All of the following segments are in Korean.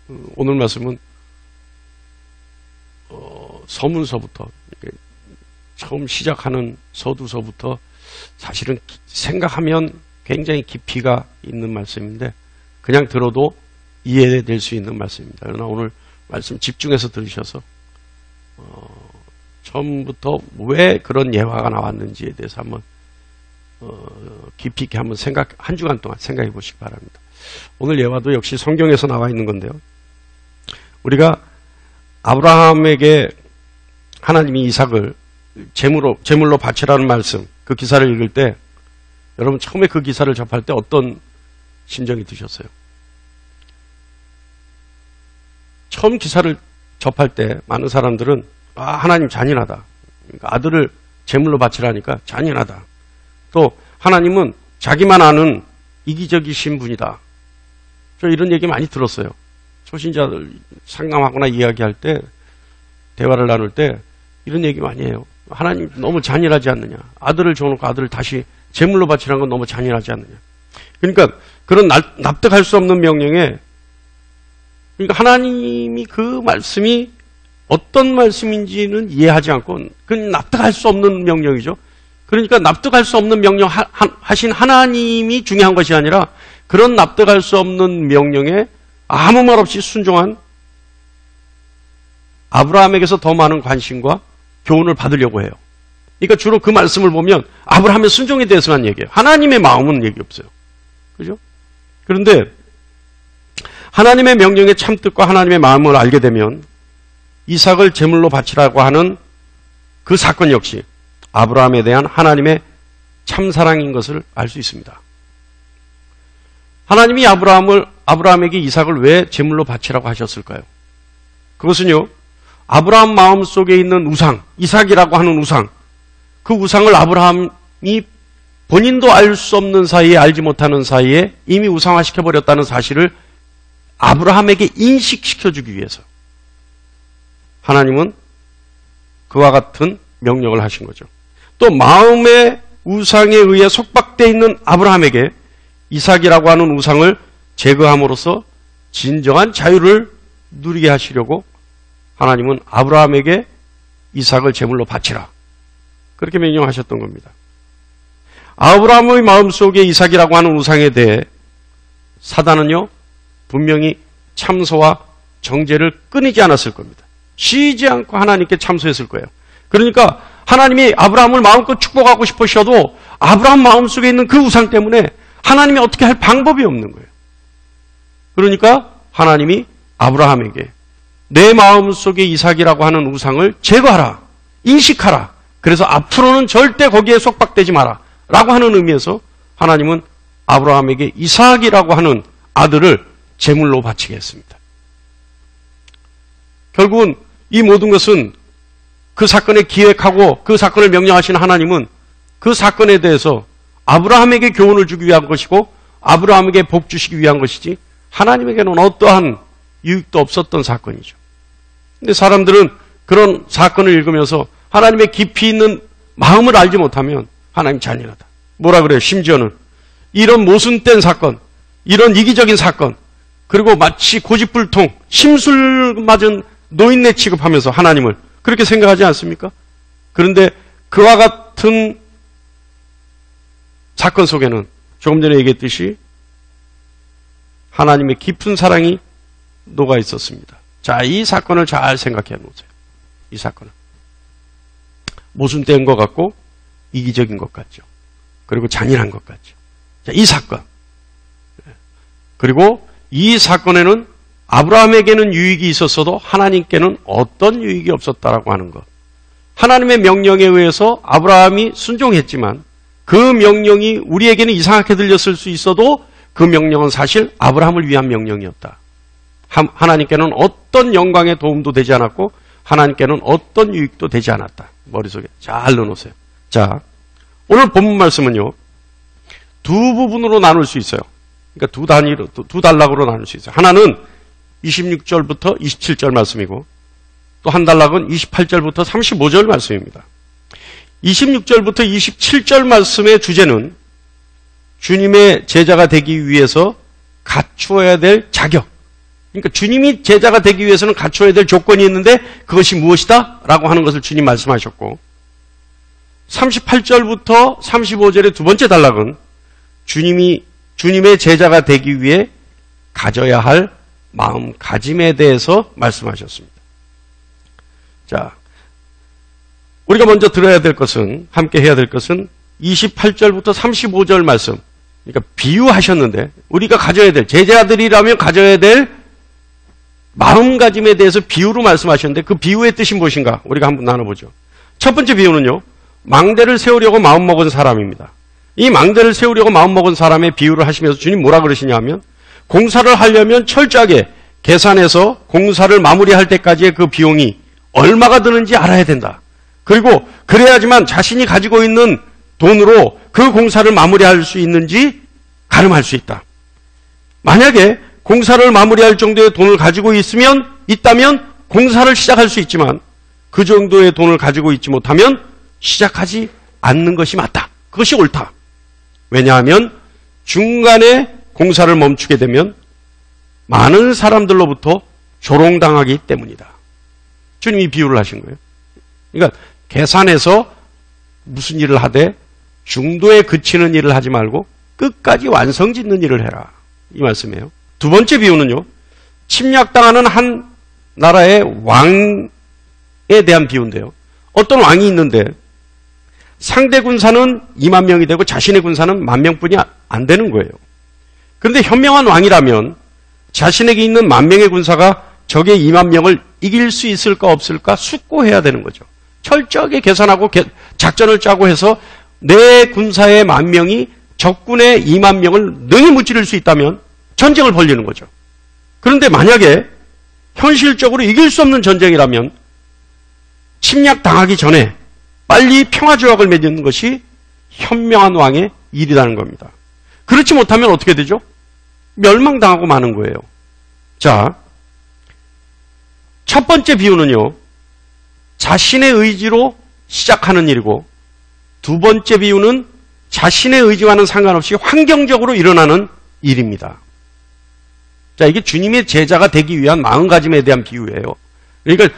오늘 말씀은 서문서부터 처음 시작하는 서두서부터 사실은 생각하면 굉장히 깊이가 있는 말씀인데 그냥 들어도 이해될 수 있는 말씀입니다. 그러나 오늘 말씀 집중해서 들으셔서 처음부터 왜 그런 예화가 나왔는지에 대해서 한번 깊이 있게 한번 한 주간 동안 생각해 보시기 바랍니다. 오늘 예화도 역시 성경에서 나와 있는 건데요. 우리가 아브라함에게 하나님이 이삭을 제물로 바치라는 말씀, 그 기사를 읽을 때 여러분 처음에 그 기사를 접할 때 어떤 심정이 드셨어요? 처음 기사를 접할 때 많은 사람들은 하나님 잔인하다. 그러니까 아들을 제물로 바치라니까 잔인하다. 또 하나님은 자기만 아는 이기적이신 분이다. 저 이런 얘기 많이 들었어요. 초신자들 상담하거나 이야기할 때 대화를 나눌 때 이런 얘기 많이 해요. 하나님 너무 잔인하지 않느냐. 아들을 줘놓고 아들을 다시 제물로 바치라는 건 너무 잔인하지 않느냐. 그러니까 그런 납득할 수 없는 명령에 그러니까 하나님이 그 말씀이 어떤 말씀인지는 이해하지 않고 그건 납득할 수 없는 명령이죠. 그러니까 납득할 수 없는 명령 하신 하나님이 중요한 것이 아니라 그런 납득할 수 없는 명령에 아무 말 없이 순종한 아브라함에게서 더 많은 관심과 교훈을 받으려고 해요. 그러니까 주로 그 말씀을 보면 아브라함의 순종에 대해서만 얘기해요. 하나님의 마음은 얘기 없어요. 그죠? 그런데 하나님의 명령의 참뜻과 하나님의 마음을 알게 되면 이삭을 제물로 바치라고 하는 그 사건 역시 아브라함에 대한 하나님의 참사랑인 것을 알 수 있습니다. 하나님이 아브라함에게 이삭을 왜 제물로 바치라고 하셨을까요? 그것은요, 아브라함 마음속에 있는 우상, 이삭이라고 하는 우상, 그 우상을 아브라함이 본인도 알 수 없는 사이에, 알지 못하는 사이에 이미 우상화시켜버렸다는 사실을 아브라함에게 인식시켜주기 위해서 하나님은 그와 같은 명령을 하신 거죠. 또 마음의 우상에 의해 속박되어 있는 아브라함에게 이삭이라고 하는 우상을 제거함으로써 진정한 자유를 누리게 하시려고 하나님은 아브라함에게 이삭을 제물로 바치라. 그렇게 명령하셨던 겁니다. 아브라함의 마음속에 이삭이라고 하는 우상에 대해 사단은요, 분명히 참소와 정죄를 끊이지 않았을 겁니다. 쉬지 않고 하나님께 참소했을 거예요. 그러니까 하나님이 아브라함을 마음껏 축복하고 싶으셔도 아브라함 마음속에 있는 그 우상 때문에 하나님이 어떻게 할 방법이 없는 거예요. 그러니까 하나님이 아브라함에게 내 마음속에 이삭이라고 하는 우상을 제거하라. 인식하라. 그래서 앞으로는 절대 거기에 속박되지 마라. 라고 하는 의미에서 하나님은 아브라함에게 이삭이라고 하는 아들을 제물로 바치게 했습니다. 결국은 이 모든 것은 그 사건을 기획하고 그 사건을 명령하신 하나님은 그 사건에 대해서 아브라함에게 교훈을 주기 위한 것이고 아브라함에게 복 주시기 위한 것이지 하나님에게는 어떠한 유익도 없었던 사건이죠. 근데 사람들은 그런 사건을 읽으면서 하나님의 깊이 있는 마음을 알지 못하면 하나님 잔인하다. 뭐라 그래요? 심지어는 이런 모순된 사건, 이런 이기적인 사건, 그리고 마치 고집불통, 심술 맞은 노인네 취급하면서 하나님을 그렇게 생각하지 않습니까? 그런데 그와 같은 사건 속에는 조금 전에 얘기했듯이 하나님의 깊은 사랑이 녹아 있었습니다. 자, 이 사건을 잘 생각해 놓으세요. 이 사건은 모순된 것 같고 이기적인 것 같죠. 그리고 잔인한 것 같죠. 자, 이 사건. 그리고 이 사건에는 아브라함에게는 유익이 있었어도 하나님께는 어떤 유익이 없었다라고 하는 것. 하나님의 명령에 의해서 아브라함이 순종했지만 그 명령이 우리에게는 이상하게 들렸을 수 있어도 그 명령은 사실 아브라함을 위한 명령이었다. 하나님께는 어떤 영광의 도움도 되지 않았고 하나님께는 어떤 유익도 되지 않았다. 머릿속에 잘 넣어놓으세요. 자, 오늘 본문 말씀은요, 두 부분으로 나눌 수 있어요. 그러니까 두 단락으로 나눌 수 있어요. 하나는 26절부터 27절 말씀이고 또 한 단락은 28절부터 35절 말씀입니다. 26절부터 27절 말씀의 주제는 주님의 제자가 되기 위해서 갖추어야 될 자격, 그러니까 주님이 제자가 되기 위해서는 갖춰야 될 조건이 있는데 그것이 무엇이다? 라고 하는 것을 주님 말씀하셨고 38절부터 35절의 두 번째 단락은 주님의 제자가 되기 위해 가져야 할 마음가짐에 대해서 말씀하셨습니다. 자, 우리가 먼저 들어야 될 것은, 함께 해야 될 것은 28절부터 35절 말씀, 그러니까 비유하셨는데 우리가 가져야 될, 제자들이라면 가져야 될 마음가짐에 대해서 비유로 말씀하셨는데 그 비유의 뜻이 무엇인가? 우리가 한번 나눠보죠. 첫 번째 비유는요, 망대를 세우려고 마음먹은 사람입니다. 이 망대를 세우려고 마음먹은 사람의 비유를 하시면서 주님 뭐라 그러시냐 하면 공사를 하려면 철저하게 계산해서 공사를 마무리할 때까지의 그 비용이 얼마가 드는지 알아야 된다. 그리고 그래야지만 자신이 가지고 있는 돈으로 그 공사를 마무리할 수 있는지 가늠할 수 있다. 만약에 공사를 마무리할 정도의 돈을 가지고 있다면 공사를 시작할 수 있지만 그 정도의 돈을 가지고 있지 못하면 시작하지 않는 것이 맞다. 그것이 옳다. 왜냐하면 중간에 공사를 멈추게 되면 많은 사람들로부터 조롱당하기 때문이다. 주님이 비유를 하신 거예요. 그러니까 계산해서 무슨 일을 하되 중도에 그치는 일을 하지 말고 끝까지 완성짓는 일을 해라. 이 말씀이에요. 두 번째 비유는요, 침략당하는 한 나라의 왕에 대한 비유인데요. 어떤 왕이 있는데 상대 군사는 2만 명이 되고 자신의 군사는 10,000명뿐이 안 되는 거예요. 그런데 현명한 왕이라면 자신에게 있는 10,000명의 군사가 적의 2만 명을 이길 수 있을까 없을까 숙고해야 되는 거죠. 철저하게 계산하고 작전을 짜고 해서 내 군사의 10,000명이 적군의 2만 명을 능히 무찌를 수 있다면 전쟁을 벌리는 거죠. 그런데 만약에 현실적으로 이길 수 없는 전쟁이라면 침략당하기 전에 빨리 평화조약을 맺는 것이 현명한 왕의 일이라는 겁니다. 그렇지 못하면 어떻게 되죠? 멸망당하고 마는 거예요. 자, 첫 번째 비유는요, 자신의 의지로 시작하는 일이고 두 번째 비유는 자신의 의지와는 상관없이 환경적으로 일어나는 일입니다. 자, 이게 주님의 제자가 되기 위한 마음가짐에 대한 비유예요. 그러니까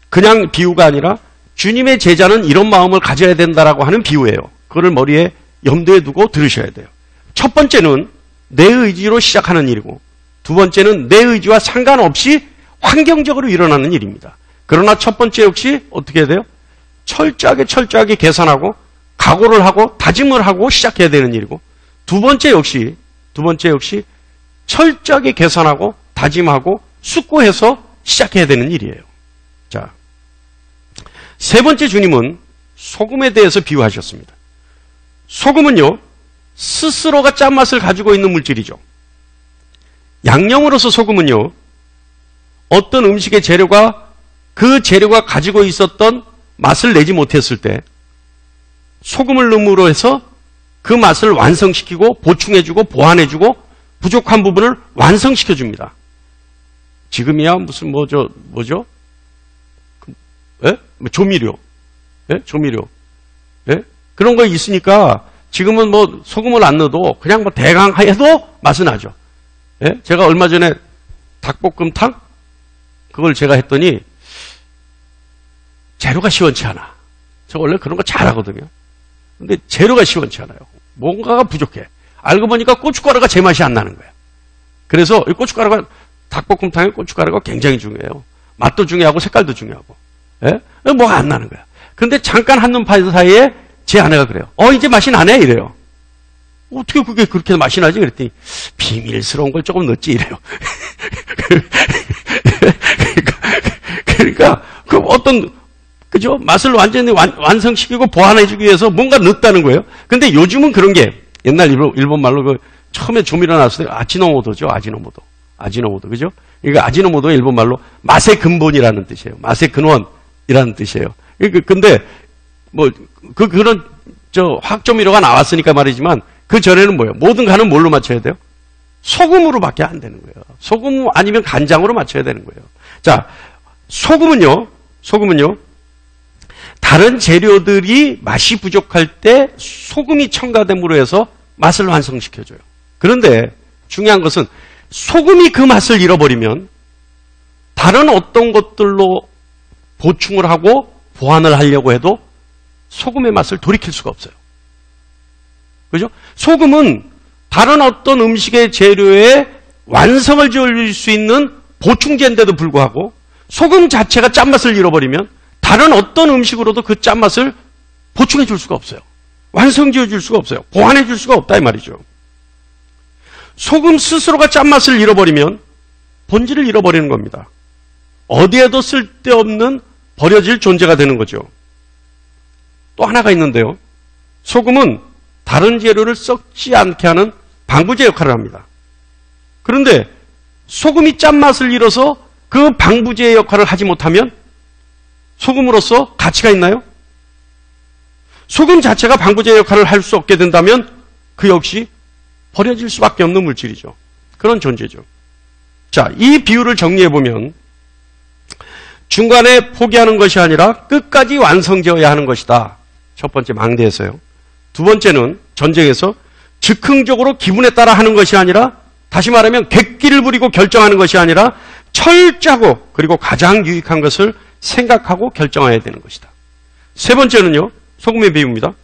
그냥 비유가 아니라 주님의 제자는 이런 마음을 가져야 된다라고 하는 비유예요. 그거를 머리에 염두에 두고 들으셔야 돼요. 첫 번째는 내 의지로 시작하는 일이고 두 번째는 내 의지와 상관없이 환경적으로 일어나는 일입니다. 그러나 첫 번째 역시 어떻게 해야 돼요? 철저하게 계산하고 각오를 하고 다짐을 하고 시작해야 되는 일이고 두 번째 역시 철저하게 계산하고 다짐하고 숙고해서 시작해야 되는 일이에요. 자, 세 번째 주님은 소금에 대해서 비유하셨습니다. 소금은요, 스스로가 짠맛을 가지고 있는 물질이죠. 양념으로서 소금은요, 어떤 음식의 그 재료가 가지고 있었던 맛을 내지 못했을 때 소금을 넣음으로 해서 그 맛을 완성시키고 보충해주고 보완해주고 부족한 부분을 완성시켜줍니다. 지금이야 무슨 뭐죠? 예? 조미료. 예? 조미료. 예? 그런 거 있으니까 지금은 뭐 소금을 안 넣어도 그냥 뭐 대강 해도 맛은 나죠. 예? 제가 얼마 전에 닭볶음탕? 그걸 제가 했더니 재료가 시원치 않아. 저 원래 그런 거 잘하거든요. 근데 재료가 시원치 않아요. 뭔가가 부족해. 알고 보니까 고춧가루가 제 맛이 안 나는 거야. 그래서 이 고춧가루가 닭볶음탕에 고춧가루가 굉장히 중요해요. 맛도 중요하고 색깔도 중요하고. 예? 뭐가 안 나는 거야. 근데 잠깐 한눈 파는 사이에 제 아내가 그래요. 이제 맛이 나네 이래요. 어떻게 그게 그렇게 맛이 나지? 그랬더니 비밀스러운 걸 조금 넣었지 이래요. 그러니까 그 어떤 그죠? 맛을 완전히 완성시키고 보완해주기 위해서 뭔가 넣었다는 거예요. 근데 요즘은 그런 게 옛날 일본 말로 그 처음에 조미료 나왔을 때 아지노모토죠. 아지노모토 그죠? 그러니까 아지노모토가 일본 말로 맛의 근본이라는 뜻이에요. 맛의 근원이라는 뜻이에요. 근데 뭐 그런 화학조미료가 나왔으니까 말이지만 그 전에는 뭐예요? 모든 간은 뭘로 맞춰야 돼요? 소금으로밖에 안 되는 거예요. 소금 아니면 간장으로 맞춰야 되는 거예요. 자, 소금은요. 다른 재료들이 맛이 부족할 때 소금이 첨가됨으로 해서 맛을 완성시켜줘요. 그런데 중요한 것은 소금이 그 맛을 잃어버리면 다른 어떤 것들로 보충을 하고 보완을 하려고 해도 소금의 맛을 돌이킬 수가 없어요. 그죠? 소금은 다른 어떤 음식의 재료에 완성을 지을 수 있는 보충제인데도 불구하고 소금 자체가 짠맛을 잃어버리면 다른 어떤 음식으로도 그 짠맛을 보충해 줄 수가 없어요. 완성 지어 줄 수가 없어요. 보완해 줄 수가 없다 이 말이죠. 소금 스스로가 짠맛을 잃어버리면 본질을 잃어버리는 겁니다. 어디에도 쓸데없는 버려질 존재가 되는 거죠. 또 하나가 있는데요. 소금은 다른 재료를 썩지 않게 하는 방부제 역할을 합니다. 그런데 소금이 짠맛을 잃어서 그 방부제의 역할을 하지 못하면 소금으로서 가치가 있나요? 소금 자체가 방부제 역할을 할 수 없게 된다면 그 역시 버려질 수밖에 없는 물질이죠. 그런 존재죠. 자, 이 비유를 정리해보면 중간에 포기하는 것이 아니라 끝까지 완성되어야 하는 것이다. 첫 번째 망대에서요. 두 번째는 전쟁에서 즉흥적으로 기분에 따라 하는 것이 아니라 다시 말하면 객기를 부리고 결정하는 것이 아니라 철저하고 그리고 가장 유익한 것을 생각하고 결정해야 되는 것이다. 세 번째는요. 소금의 비유입니다.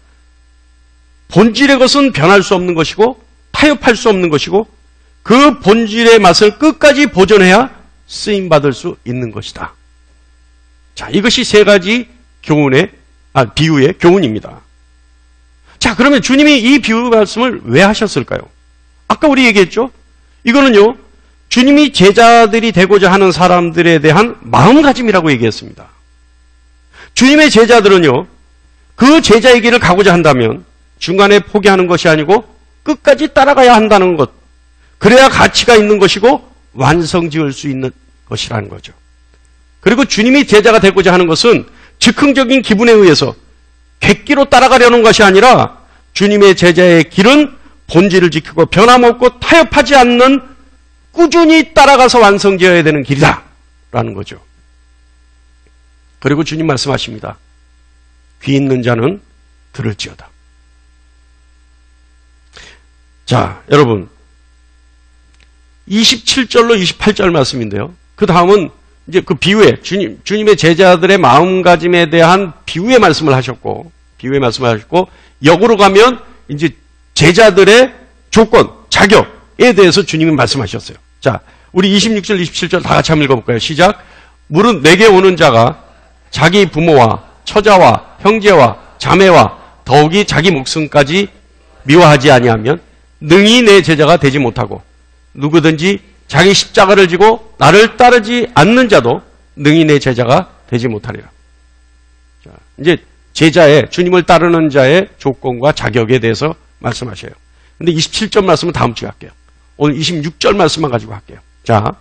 본질의 것은 변할 수 없는 것이고 타협할 수 없는 것이고 그 본질의 맛을 끝까지 보존해야 쓰임받을 수 있는 것이다. 자, 이것이 세 가지 비유의 교훈입니다. 자, 그러면 주님이 이 비유 말씀을 왜 하셨을까요? 아까 우리 얘기했죠? 이거는요, 주님이 제자들이 되고자 하는 사람들에 대한 마음가짐이라고 얘기했습니다. 주님의 제자들은요, 그 제자의 길을 가고자 한다면 중간에 포기하는 것이 아니고 끝까지 따라가야 한다는 것. 그래야 가치가 있는 것이고 완성 지을 수 있는 것이라는 거죠. 그리고 주님이 제자가 되고자 하는 것은 즉흥적인 기분에 의해서 객기로 따라가려는 것이 아니라 주님의 제자의 길은 본질을 지키고 변함없고 타협하지 않는 꾸준히 따라가서 완성지어야 되는 길이다 라는 거죠. 그리고 주님 말씀하십니다. 귀 있는 자는 들을지어다. 자, 여러분 27절로 28절 말씀인데요. 그 다음은 이제 그 비유에 주님의 제자들의 마음가짐에 대한 비유의 말씀을 하셨고 역으로 가면 이제 제자들의 조건, 자격에 대해서 주님이 말씀하셨어요. 자, 우리 26절, 27절 다 같이 한번 읽어볼까요? 시작. 무릇 내게 오는 자가 자기 부모와 처자와 형제와 자매와 더욱이 자기 목숨까지 미워하지 아니하면 능히 내 제자가 되지 못하고 누구든지 자기 십자가를 지고 나를 따르지 않는 자도 능히 내 제자가 되지 못하리라. 자, 이제 제자의 주님을 따르는 자의 조건과 자격에 대해서 말씀하셔요. 근데 27절 말씀은 다음 주에 할게요. 오늘 26절 말씀만 가지고 할게요. 자,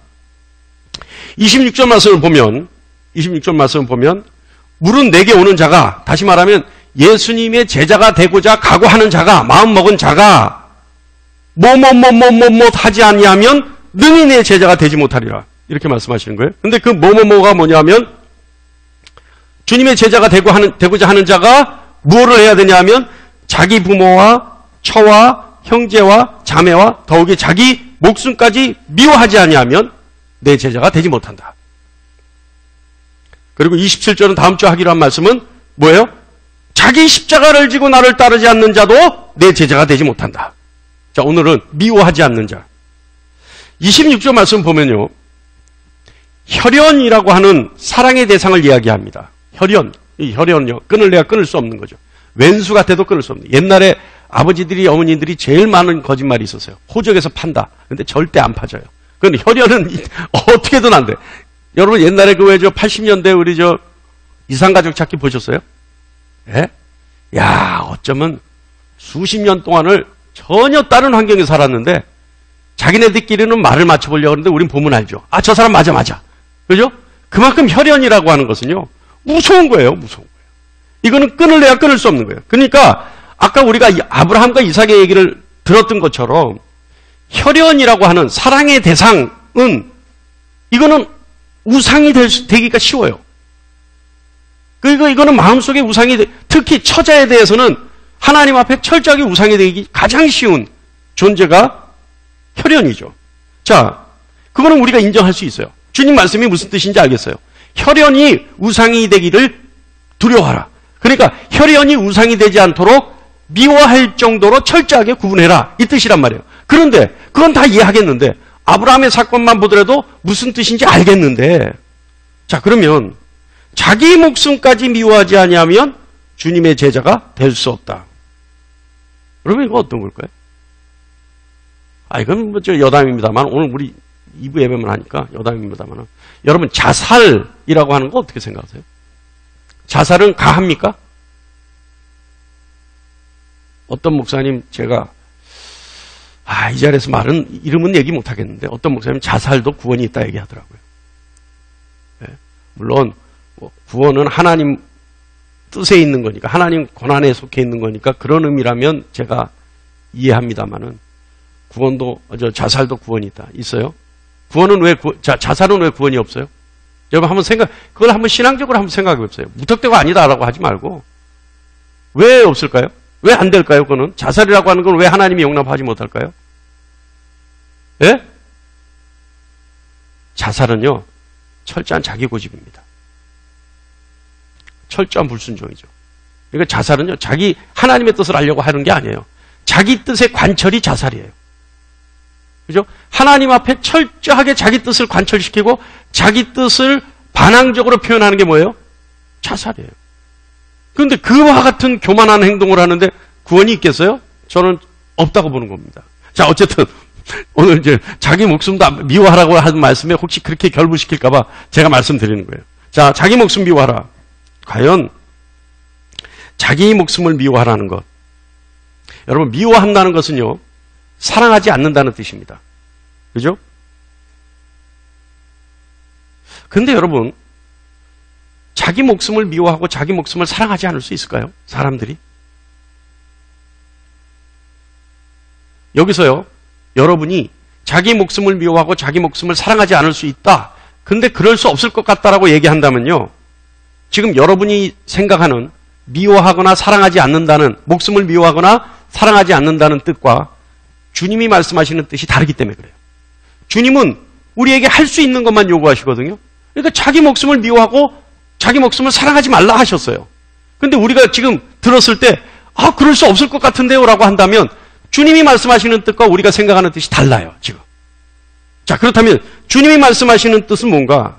26절 말씀을 보면 물은 내게 오는 자가, 다시 말하면 예수님의 제자가 되고자 각오하는 자가, 마음먹은 자가 뭐 하지 아니하면 능히 내 제자가 되지 못하리라. 이렇게 말씀하시는 거예요. 근데 그 뭐가 뭐냐면 주님의 제자가 되고자 하는 자가 무엇을 해야 되냐면 자기 부모와 처와 형제와 자매와 더욱이 자기 목숨까지 미워하지 아니하면 내 제자가 되지 못한다. 그리고 27절은 다음 주 하기로 한 말씀은 뭐예요? 자기 십자가를 지고 나를 따르지 않는 자도 내 제자가 되지 못한다. 자, 오늘은 미워하지 않는 자. 26절 말씀 보면요. 혈연이라고 하는 사랑의 대상을 이야기합니다. 이 혈연요. 끊을래야 끊을 수 없는 거죠. 왼수 같아도 끊을 수 없는. 옛날에 아버지들이 어머니들이 제일 많은 거짓말이 있었어요. 호적에서 판다. 근데 절대 안 파져요. 그건 혈연은 어떻게든 안 돼. 여러분 옛날에 그 왜죠? 80년대 우리 이상가족 찾기 보셨어요? 예? 야, 어쩌면 수십 년 동안을 전혀 다른 환경에 살았는데 자기네들끼리는 말을 맞춰보려고 하는데 우린 보면 알죠. 아, 저 사람 맞아. 그죠? 그만큼 혈연이라고 하는 것은요. 무서운 거예요. 이거는 끊을래야 끊을 수 없는 거예요. 그러니까 아까 우리가 아브라함과 이삭의 얘기를 들었던 것처럼 혈연이라고 하는 사랑의 대상은 이거는 우상이 되기가 쉬워요. 그리고 이거는 마음속에 우상이 특히 처자에 대해서는 하나님 앞에 철저하게 우상이 되기 가장 쉬운 존재가 혈연이죠. 자, 그거는 우리가 인정할 수 있어요. 주님 말씀이 무슨 뜻인지 알겠어요. 혈연이 우상이 되기를 두려워하라. 그러니까 혈연이 우상이 되지 않도록 미워할 정도로 철저하게 구분해라. 이 뜻이란 말이에요. 그런데 그건 다 이해하겠는데 아브라함의 사건만 보더라도 무슨 뜻인지 알겠는데 자 그러면 자기 목숨까지 미워하지 아니하면 주님의 제자가 될 수 없다. 여러분 이거 어떤 걸까요? 이건 뭐 저 여담입니다만 오늘 우리 2부 예배만 하니까 여담입니다만 여러분 자살이라고 하는 거 어떻게 생각하세요? 자살은 가합니까? 어떤 목사님 제가 이 자리에서 말은 이름은 얘기 못 하겠는데 어떤 목사님 자살도 구원이 있다 얘기하더라고요. 네. 물론 뭐 구원은 하나님 뜻에 있는 거니까 하나님 권한에 속해 있는 거니까 그런 의미라면 제가 이해합니다만은 구원도 자살도 구원이 있다. 있어요? 구원은 왜 자살은 왜 구원이 없어요? 여러분 한번 그걸 한번 신앙적으로 한번 생각해 보세요. 무턱대고 아니다라고 하지 말고 왜 없을까요? 왜 안 될까요? 그거는 자살이라고 하는 걸 왜 하나님이 용납하지 못할까요? 예? 자살은요 철저한 자기 고집입니다. 철저한 불순종이죠. 그러니까 자살은요 자기 하나님의 뜻을 알려고 하는 게 아니에요. 자기 뜻의 관철이 자살이에요. 그죠? 하나님 앞에 철저하게 자기 뜻을 관철시키고 자기 뜻을 반항적으로 표현하는 게 뭐예요? 자살이에요. 그런데 그와 같은 교만한 행동을 하는데 구원이 있겠어요? 저는 없다고 보는 겁니다. 자, 어쨌든 오늘 이제 자기 목숨도 미워하라고 하는 말씀에 혹시 그렇게 결부시킬까봐 제가 말씀드리는 거예요. 자, 자기 목숨 미워하라. 과연 자기 목숨을 미워하라는 것. 여러분 미워한다는 것은요. 사랑하지 않는다는 뜻입니다. 그죠? 근데 여러분 자기 목숨을 미워하고 자기 목숨을 사랑하지 않을 수 있을까요? 사람들이? 여기서요. 여러분이 자기 목숨을 미워하고 자기 목숨을 사랑하지 않을 수 있다. 근데 그럴 수 없을 것 같다라고 얘기한다면요. 지금 여러분이 생각하는 미워하거나 사랑하지 않는다는 목숨을 미워하거나 사랑하지 않는다는 뜻과 주님이 말씀하시는 뜻이 다르기 때문에 그래요. 주님은 우리에게 할 수 있는 것만 요구하시거든요. 그러니까 자기 목숨을 미워하고 자기 목숨을 사랑하지 말라 하셨어요. 근데 우리가 지금 들었을 때 그럴 수 없을 것 같은데요 라고 한다면 주님이 말씀하시는 뜻과 우리가 생각하는 뜻이 달라요. 지금. 자 그렇다면 주님이 말씀하시는 뜻은 뭔가?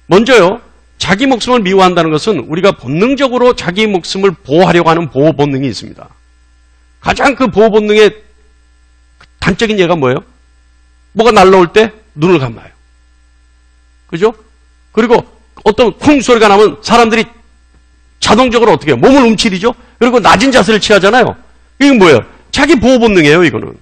먼저요. 자기 목숨을 미워한다는 것은 우리가 본능적으로 자기 목숨을 보호하려고 하는 보호 본능이 있습니다. 가장 그 보호 본능의 단적인 예가 뭐예요? 뭐가 날라올 때 눈을 감아요. 그죠? 그리고 어떤 쿵 소리가 나면 사람들이 자동적으로 어떻게 해요? 몸을 움츠리죠? 그리고 낮은 자세를 취하잖아요. 이건 뭐예요? 자기 보호 본능이에요, 이거는.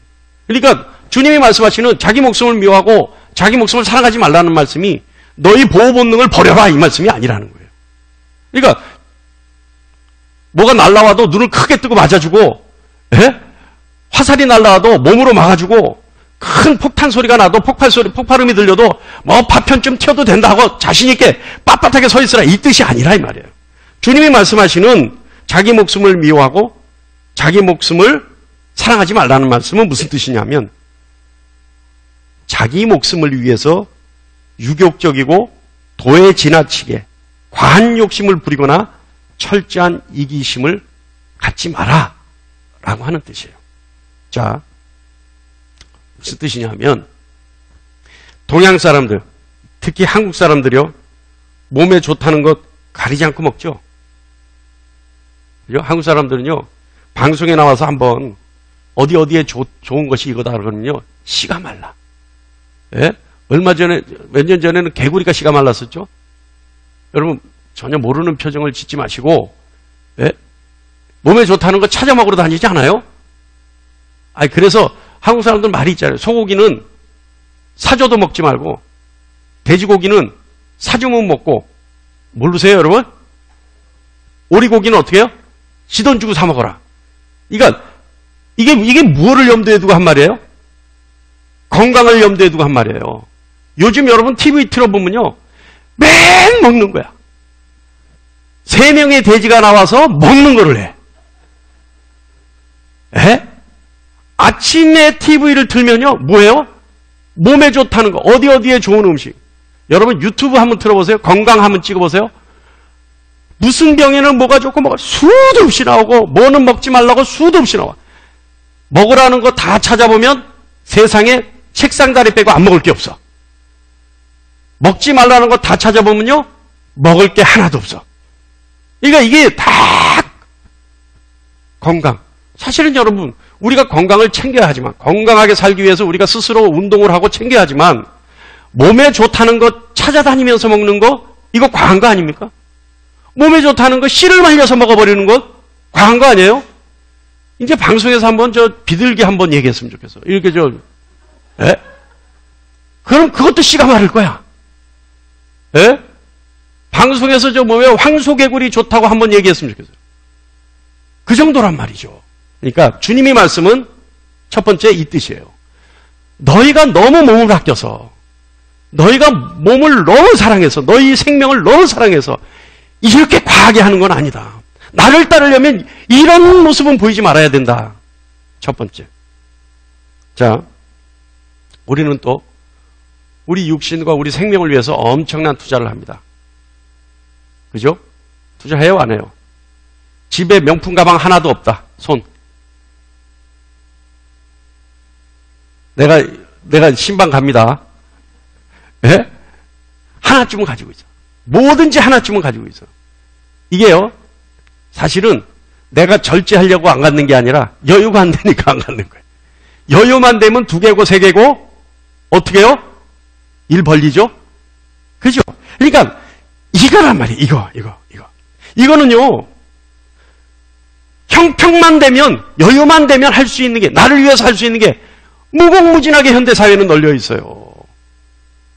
그러니까 주님이 말씀하시는 자기 목숨을 미워하고 자기 목숨을 사랑하지 말라는 말씀이 너희 보호 본능을 버려라 이 말씀이 아니라는 거예요. 그러니까 뭐가 날라와도 눈을 크게 뜨고 맞아주고 화살이 날라와도 몸으로 막아주고 큰 폭탄 소리가 나도 폭발음이 들려도 뭐 파편쯤 튀어도 된다 하고 자신 있게 빳빳하게 서 있으라 이 뜻이 아니라 이 말이에요. 주님이 말씀하시는 자기 목숨을 미워하고 자기 목숨을 사랑하지 말라는 말씀은 무슨 뜻이냐면 자기 목숨을 위해서 유격적이고 도에 지나치게 과한 욕심을 부리거나 철저한 이기심을 갖지 마라 라고 하는 뜻이에요. 자, 무슨 뜻이냐면 동양 사람들, 특히 한국 사람들이요. 몸에 좋다는 것 가리지 않고 먹죠. 그죠? 한국 사람들은요. 방송에 나와서 한번 어디에 좋은 것이 이거다 그러면요. 씨가 말라. 예? 얼마 전에 몇 년 전에는 개구리가 씨가 말랐었죠. 여러분 전혀 모르는 표정을 짓지 마시고 예? 몸에 좋다는 거 찾아 먹으러 다니지 않아요? 그래서 한국 사람들 말이 있잖아요. 소고기는 사줘도 먹지 말고 돼지고기는 사주면 먹고 모르세요 여러분? 오리고기는 어떻게 해요? 지 돈 주고 사 먹어라. 그러니까 이게 무엇을 염두에 두고 한 말이에요? 건강을 염두에 두고 한 말이에요. 요즘 여러분 TV 틀어보면요. 맨 먹는 거야. 3명의 돼지가 나와서 먹는 거를 해. 에? 아침에 TV를 틀면요. 뭐예요? 몸에 좋다는 거, 어디에 좋은 음식. 여러분 유튜브 한번 틀어보세요. 건강 한번 찍어보세요. 무슨 병에는 뭐가 좋고 뭐가 수도 없이 나오고 뭐는 먹지 말라고 수도 없이 나와. 먹으라는 거 다 찾아보면 세상에 책상다리 빼고 안 먹을 게 없어. 먹지 말라는 거 다 찾아보면요. 먹을 게 하나도 없어. 그러니까 이게 다 건강. 사실은 여러분 우리가 건강을 챙겨야 하지만 건강하게 살기 위해서 우리가 스스로 운동을 하고 챙겨야 하지만 몸에 좋다는 거 찾아다니면서 먹는 거 이거 과한 거 아닙니까? 몸에 좋다는 거 씨를 말려서 먹어버리는 거 과한 거 아니에요? 이제 방송에서 한번 비둘기 한번 얘기했으면 좋겠어. 이렇게 에? 그럼 그것도 씨가 말할 거야. 에? 방송에서 황소개구리 좋다고 한번 얘기했으면 좋겠어요. 그 정도란 말이죠. 그러니까 주님이 말씀은 첫 번째 이 뜻이에요. 너희가 너무 몸을 아껴서 너희가 몸을 너무 사랑해서 너희 생명을 너무 사랑해서 이렇게 과하게 하는 건 아니다. 나를 따르려면 이런 모습은 보이지 말아야 된다. 첫 번째. 자, 우리는 또 우리 육신과 우리 생명을 위해서 엄청난 투자를 합니다. 그죠? 투자해요, 안 해요? 집에 명품 가방 하나도 없다. 손. 내가 신방 갑니다. 예? 하나쯤은 가지고 있어. 뭐든지 하나쯤은 가지고 있어. 이게요, 사실은 내가 절제하려고 안 갖는 게 아니라 여유가 안 되니까 안 갖는 거예요. 여유만 되면 2개고 3개고 어떻게 해요? 일 벌리죠? 그죠? 그러니까 이거란 말이에요. 이거는요, 형평만 되면, 여유만 되면 할 수 있는 게, 나를 위해서 할 수 있는 게 무궁무진하게 현대사회는 널려 있어요.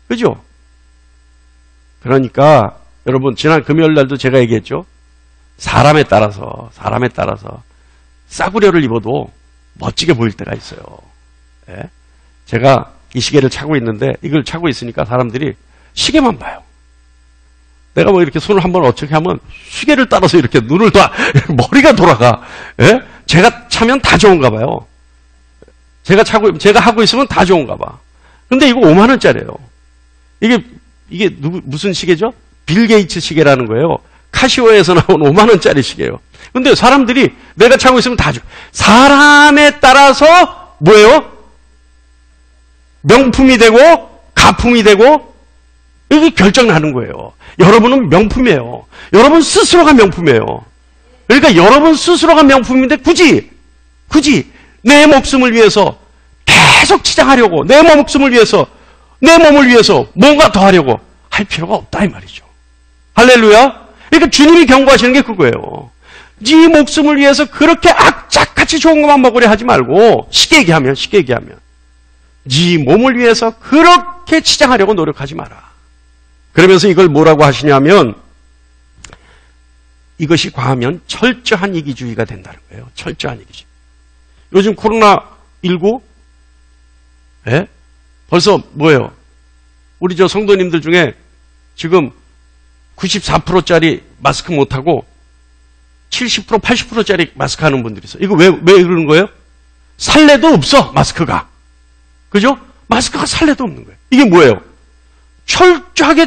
그죠? 그러니까 여러분 지난 금요일 날도 제가 얘기했죠. 사람에 따라서 싸구려를 입어도 멋지게 보일 때가 있어요. 예? 제가 이 시계를 차고 있는데 이걸 차고 있으니까 사람들이 시계만 봐요. 내가 뭐 이렇게 손을 한번 어떻게 하면 시계를 따라서 이렇게 눈을 머리가 돌아가. 예? 제가 차면 다 좋은가 봐요. 제가 하고 있으면 다 좋은가 봐. 근데 이거 5만 원짜리예요. 이게 무슨 시계죠? 빌 게이츠 시계라는 거예요. 카시오에서 나온 5만 원짜리 시계예요. 근데 사람들이 내가 차고 있으면 다 좋아. 사람에 따라서 뭐예요? 명품이 되고 가품이 되고 이게 결정나는 거예요. 여러분은 명품이에요. 여러분 스스로가 명품이에요. 그러니까 여러분 스스로가 명품인데 굳이 내 목숨을 위해서 계속 치장하려고 내 몸을 위해서 뭔가 더 하려고 할 필요가 없다 이 말이죠. 할렐루야. 그러니까 주님이 경고하시는 게 그거예요. 네 목숨을 위해서 그렇게 악착같이 좋은 것만 먹으려 하지 말고 쉽게 얘기하면 네 몸을 위해서 그렇게 치장하려고 노력하지 마라. 그러면서 이걸 뭐라고 하시냐면 이것이 과하면 철저한 이기주의가 된다는 거예요. 철저한 이기주의. 요즘 코로나19 예? 벌써 뭐예요? 우리 성도님들 중에 지금 94%짜리 마스크 못하고 70%, 80%짜리 마스크 하는 분들이 있어요. 이거 왜 그러는 거예요? 살래도 없어, 마스크가. 그죠? 마스크가 살래도 없는 거예요. 이게 뭐예요? 철저하게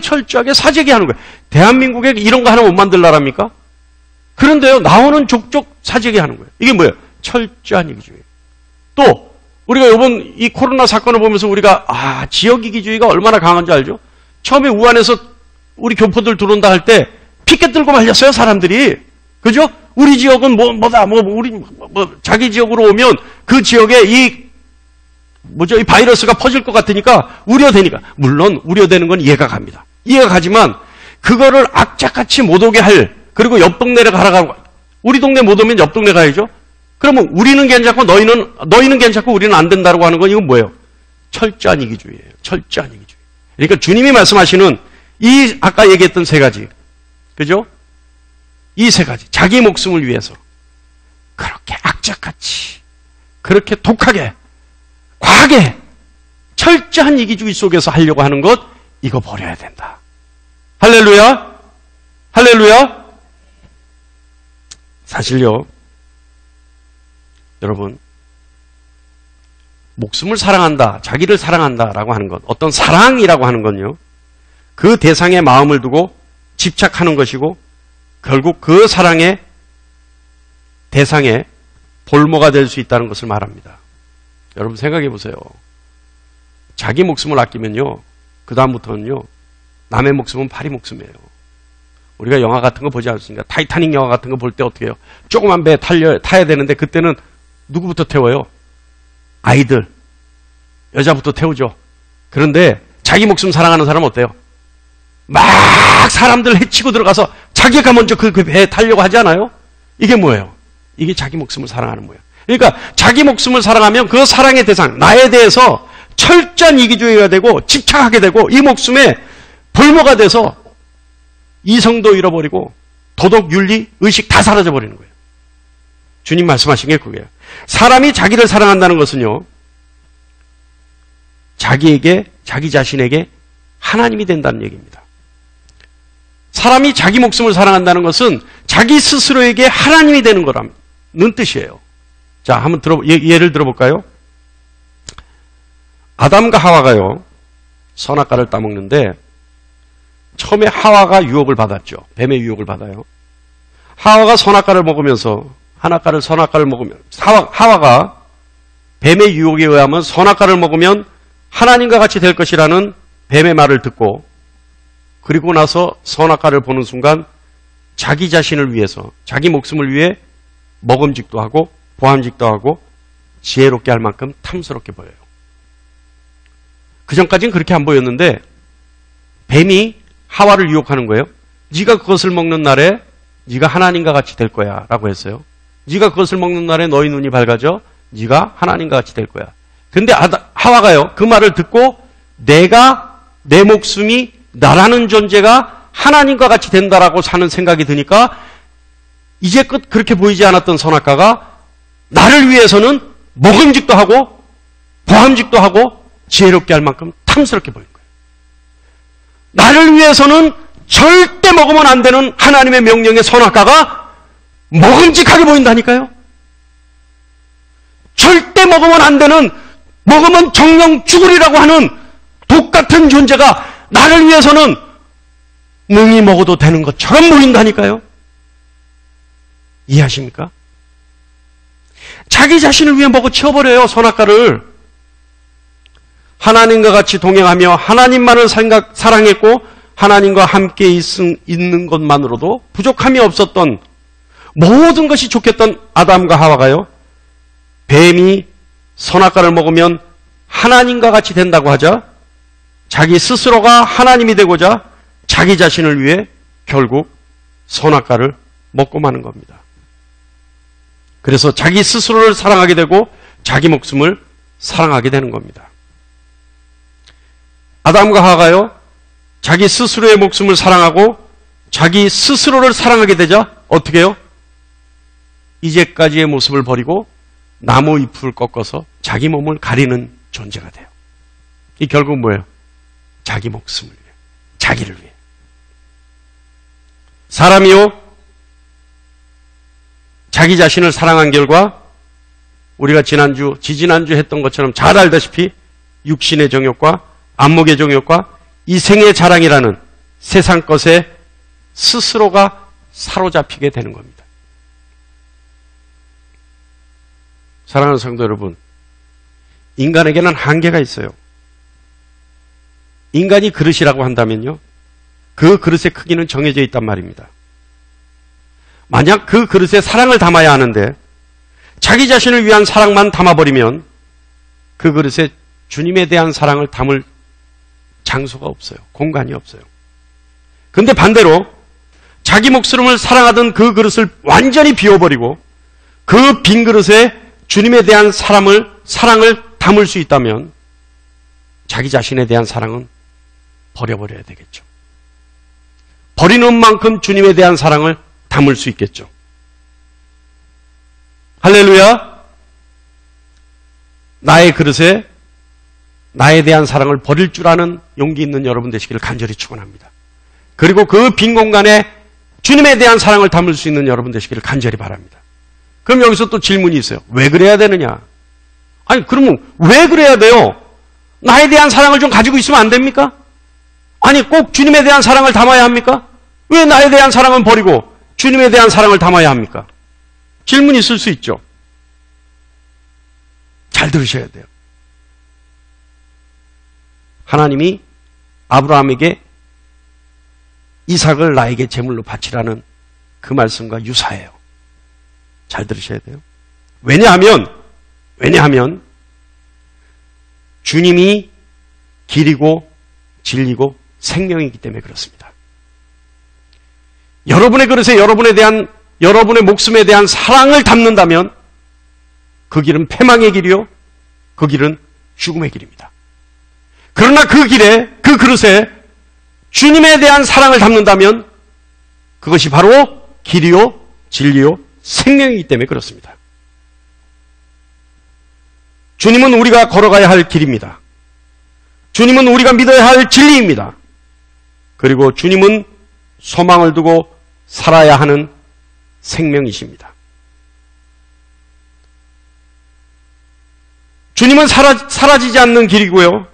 사재기 하는 거예요. 대한민국에 이런 거 하나 못 만들 나라입니까? 그런데요, 나오는 족족 사재기 하는 거예요. 이게 뭐예요? 철저한 이기주의. 또, 우리가 이번 이 코로나 사건을 보면서 우리가, 지역 이기주의가 얼마나 강한지 알죠? 처음에 우한에서 우리 교포들 들어온다 할 때 피켓 들고 말렸어요, 사람들이. 그죠? 우리 지역은 자기 지역으로 오면 그 지역에 이 바이러스가 퍼질 것 같으니까 우려되니까. 물론 우려되는 건 이해가 갑니다. 이해가 가지만 그거를 악착같이 못 오게 그리고 옆 동네를 가라고. 우리 동네 못 오면 옆 동네 가야죠. 그러면 우리는 괜찮고 너희는 괜찮고 우리는 안 된다고 하는 건 이건 뭐예요? 철저한 이기주의예요. 철저한 이기주의. 그러니까 주님이 말씀하시는 이 아까 얘기했던 3가지. 그죠? 이 3가지. 자기 목숨을 위해서 그렇게 악착같이 그렇게 독하게 과하게 철저한 이기주의 속에서 하려고 하는 것 이거 버려야 된다. 할렐루야. 할렐루야. 사실요. 여러분 목숨을 사랑한다, 자기를 사랑한다라고 하는 것, 어떤 사랑이라고 하는 건요, 그 대상의 마음을 두고 집착하는 것이고 결국 그 사랑의 대상의 볼모가 될 수 있다는 것을 말합니다. 여러분 생각해 보세요. 자기 목숨을 아끼면요, 그 다음부터는요, 남의 목숨은 파리 목숨이에요. 우리가 영화 같은 거 보지 않습니까? 타이타닉 영화 같은 거 볼 때 어떻게 해요? 조그만 배 타야 되는데 그때는 누구부터 태워요? 아이들, 여자부터 태우죠. 그런데 자기 목숨 사랑하는 사람은 어때요? 막 사람들 해치고 들어가서 자기가 먼저 그 배에 타려고 하지 않아요? 이게 뭐예요? 이게 자기 목숨을 사랑하는 거예요. 그러니까 자기 목숨을 사랑하면 그 사랑의 대상, 나에 대해서 철저한 이기주의가 되고 집착하게 되고 이 목숨에 볼모가 돼서 이성도 잃어버리고 도덕, 윤리, 의식 다 사라져버리는 거예요. 주님 말씀하신 게 그거예요. 사람이 자기를 사랑한다는 것은요, 자기에게, 자기 자신에게 하나님이 된다는 얘기입니다. 사람이 자기 목숨을 사랑한다는 것은 자기 스스로에게 하나님이 되는 거라는 뜻이에요. 자, 한번 예를 들어볼까요? 아담과 하와가요, 선악과를 따먹는데 처음에 하와가 유혹을 받았죠. 뱀의 유혹을 받아요. 하와가 선악과를 먹으면서 선악과를 먹으면 하와가 뱀의 유혹에 의하면 선악과를 먹으면 하나님과 같이 될 것이라는 뱀의 말을 듣고 그리고 나서 선악과를 보는 순간 자기 자신을 위해서 자기 목숨을 위해 먹음직도 하고 보암직도 하고 지혜롭게 할 만큼 탐스럽게 보여요. 그전까지는 그렇게 안 보였는데 뱀이 하와를 유혹하는 거예요. 네가 그것을 먹는 날에 네가 하나님과 같이 될 거야 라고 했어요. 네가 그것을 먹는 날에 너희 눈이 밝아져 네가 하나님과 같이 될 거야. 근데 하와가요, 그 말을 듣고 내 목숨이 나라는 존재가 하나님과 같이 된다라고 사는 생각이 드니까 이제껏 그렇게 보이지 않았던 선악과가 나를 위해서는 먹음직도 하고 보암직도 하고 지혜롭게 할 만큼 탐스럽게 보인 거예요. 나를 위해서는 절대 먹으면 안 되는 하나님의 명령의 선악과가 먹음직하게 보인다니까요. 절대 먹으면 안 되는, 먹으면 정령 죽으리라고 하는 독 같은 존재가 나를 위해서는 능히 먹어도 되는 것처럼 보인다니까요. 이해하십니까? 자기 자신을 위해 먹어치워버려요, 선악과를. 하나님과 같이 동행하며 하나님만을 사랑했고 하나님과 함께 있는 것만으로도 부족함이 없었던, 모든 것이 좋겠던 아담과 하와가요, 뱀이 선악과를 먹으면 하나님과 같이 된다고 하자 자기 스스로가 하나님이 되고자 자기 자신을 위해 결국 선악과를 먹고 마는 겁니다. 그래서 자기 스스로를 사랑하게 되고 자기 목숨을 사랑하게 되는 겁니다. 아담과 하와가요, 자기 스스로의 목숨을 사랑하고 자기 스스로를 사랑하게 되자 어떻게 해요? 이제까지의 모습을 버리고 나무 잎을 꺾어서 자기 몸을 가리는 존재가 돼요. 이 결국 뭐예요? 자기 목숨을 위해, 자기를 위해. 사람이요, 자기 자신을 사랑한 결과 우리가 지지난주 했던 것처럼 잘 알다시피 육신의 정욕과 안목의 정욕과 이생의 자랑이라는 세상 것에 스스로가 사로잡히게 되는 겁니다. 사랑하는 성도 여러분, 인간에게는 한계가 있어요. 인간이 그릇이라고 한다면요, 그 그릇의 크기는 정해져 있단 말입니다. 만약 그 그릇에 사랑을 담아야 하는데 자기 자신을 위한 사랑만 담아버리면 그 그릇에 주님에 대한 사랑을 담을 장소가 없어요. 공간이 없어요. 근데 반대로 자기 목숨을 사랑하던 그 그릇을 완전히 비워버리고 그 빈 그릇에 주님에 대한 사랑을 담을 수 있다면 자기 자신에 대한 사랑은 버려버려야 되겠죠. 버리는 만큼 주님에 대한 사랑을 담을 수 있겠죠. 할렐루야. 나의 그릇에 나에 대한 사랑을 버릴 줄 아는 용기 있는 여러분 되시기를 간절히 축원합니다. 그리고 그 빈 공간에 주님에 대한 사랑을 담을 수 있는 여러분 되시기를 간절히 바랍니다. 그럼 여기서 또 질문이 있어요. 왜 그래야 되느냐? 아니, 그러면 왜 그래야 돼요? 나에 대한 사랑을 좀 가지고 있으면 안 됩니까? 아니, 꼭 주님에 대한 사랑을 담아야 합니까? 왜 나에 대한 사랑은 버리고 주님에 대한 사랑을 담아야 합니까? 질문이 있을 수 있죠. 잘 들으셔야 돼요. 하나님이 아브라함에게 이삭을 나에게 제물로 바치라는 그 말씀과 유사해요. 잘 들으셔야 돼요. 왜냐하면 주님이 길이고 진리고 생명이기 때문에 그렇습니다. 여러분의 그릇에 여러분의 목숨에 대한 사랑을 담는다면 그 길은 패망의 길이요, 그 길은 죽음의 길입니다. 그러나 그 길에, 그 그릇에 주님에 대한 사랑을 담는다면 그것이 바로 길이요, 진리요, 생명이기 때문에 그렇습니다. 주님은 우리가 걸어가야 할 길입니다. 주님은 우리가 믿어야 할 진리입니다. 그리고 주님은 소망을 두고 살아야 하는 생명이십니다. 주님은 사라지지 않는 길이고요.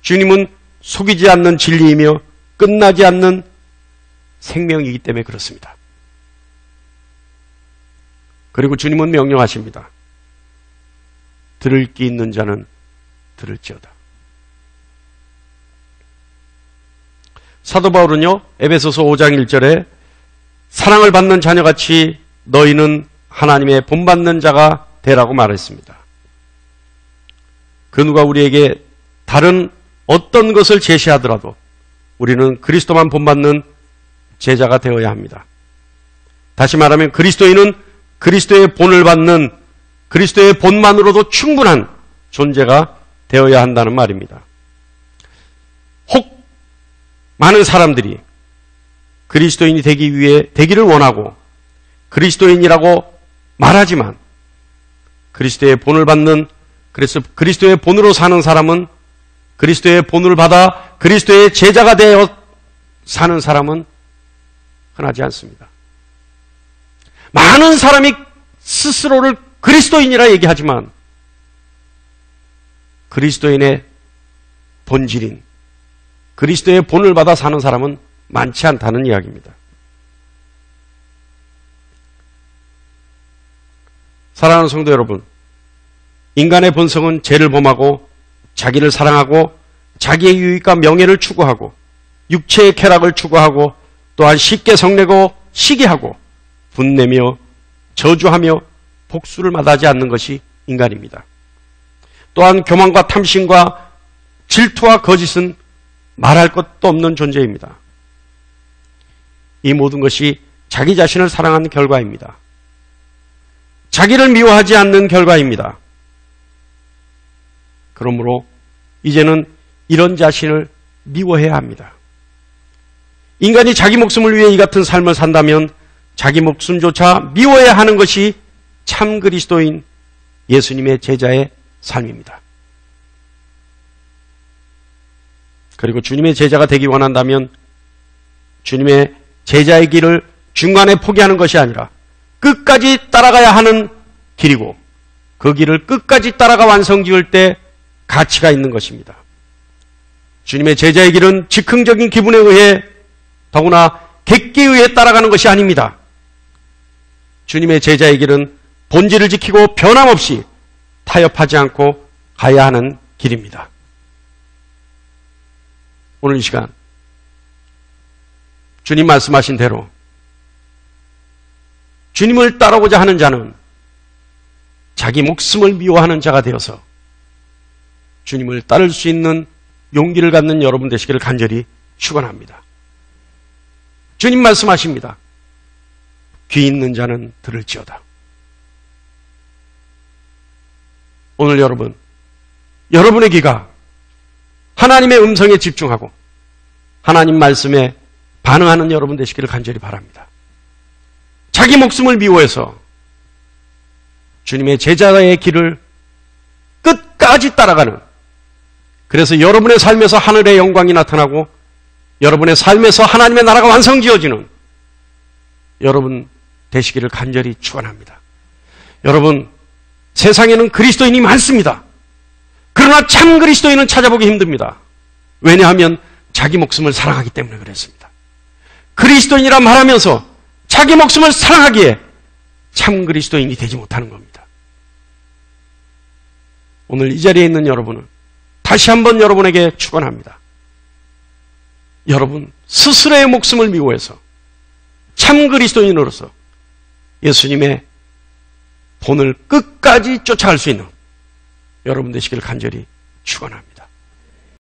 주님은 속이지 않는 진리이며 끝나지 않는 생명이기 때문에 그렇습니다. 그리고 주님은 명령하십니다. 들을 귀 있는 자는 들을지어다. 사도 바울은요, 에베소서 5장 1절에 사랑을 받는 자녀같이 너희는 하나님의 본받는 자가 되라고 말했습니다. 그 누가 우리에게 다른 어떤 것을 제시하더라도 우리는 그리스도만 본받는 제자가 되어야 합니다. 다시 말하면 그리스도인은 그리스도의 본을 받는 그리스도의 본만으로도 충분한 존재가 되어야 한다는 말입니다. 혹 많은 사람들이 그리스도인이 되기를 원하고 그리스도인이라고 말하지만 그리스도의 본을 받는, 그래서 그리스도의 본으로 사는 사람은, 그리스도의 본을 받아 그리스도의 제자가 되어 사는 사람은 흔하지 않습니다. 많은 사람이 스스로를 그리스도인이라 얘기하지만 그리스도인의 본질인 그리스도의 본을 받아 사는 사람은 많지 않다는 이야기입니다. 사랑하는 성도 여러분, 인간의 본성은 죄를 범하고 자기를 사랑하고 자기의 유익과 명예를 추구하고 육체의 쾌락을 추구하고 또한 쉽게 성내고 시기하고 분내며 저주하며 복수를 마다하지 않는 것이 인간입니다. 또한 교만과 탐심과 질투와 거짓은 말할 것도 없는 존재입니다. 이 모든 것이 자기 자신을 사랑하는 결과입니다. 자기를 미워하지 않는 결과입니다. 그러므로 이제는 이런 자신을 미워해야 합니다. 인간이 자기 목숨을 위해 이 같은 삶을 산다면 자기 목숨조차 미워해야 하는 것이 참 그리스도인 예수님의 제자의 삶입니다. 그리고 주님의 제자가 되기 원한다면 주님의 제자의 길을 중간에 포기하는 것이 아니라 끝까지 따라가야 하는 길이고 그 길을 끝까지 따라가 완성 지을 때 가치가 있는 것입니다. 주님의 제자의 길은 즉흥적인 기분에 의해 더구나 객기에 의해 따라가는 것이 아닙니다. 주님의 제자의 길은 본질을 지키고 변함없이 타협하지 않고 가야 하는 길입니다. 오늘 이 시간 주님 말씀하신 대로 주님을 따라오고자 하는 자는 자기 목숨을 미워하는 자가 되어서 주님을 따를 수 있는 용기를 갖는 여러분 되시기를 간절히 축원합니다. 주님 말씀하십니다. 귀 있는 자는 들을지어다. 오늘 여러분의 귀가 하나님의 음성에 집중하고 하나님 말씀에 반응하는 여러분 되시기를 간절히 바랍니다. 자기 목숨을 미워해서 주님의 제자의 길을 끝까지 따라가는, 그래서 여러분의 삶에서 하늘의 영광이 나타나고 여러분의 삶에서 하나님의 나라가 완성지어지는 여러분 되시기를 간절히 축원합니다. 여러분, 세상에는 그리스도인이 많습니다. 그러나 참 그리스도인은 찾아보기 힘듭니다. 왜냐하면 자기 목숨을 사랑하기 때문에 그랬습니다. 그리스도인이라 말하면서 자기 목숨을 사랑하기에 참 그리스도인이 되지 못하는 겁니다. 오늘 이 자리에 있는 여러분은 다시 한번 여러분에게 축원합니다. 여러분 스스로의 목숨을 미워해서 참 그리스도인으로서 예수님의 본을 끝까지 쫓아갈 수 있는 여러분 되시기를 간절히 축원합니다.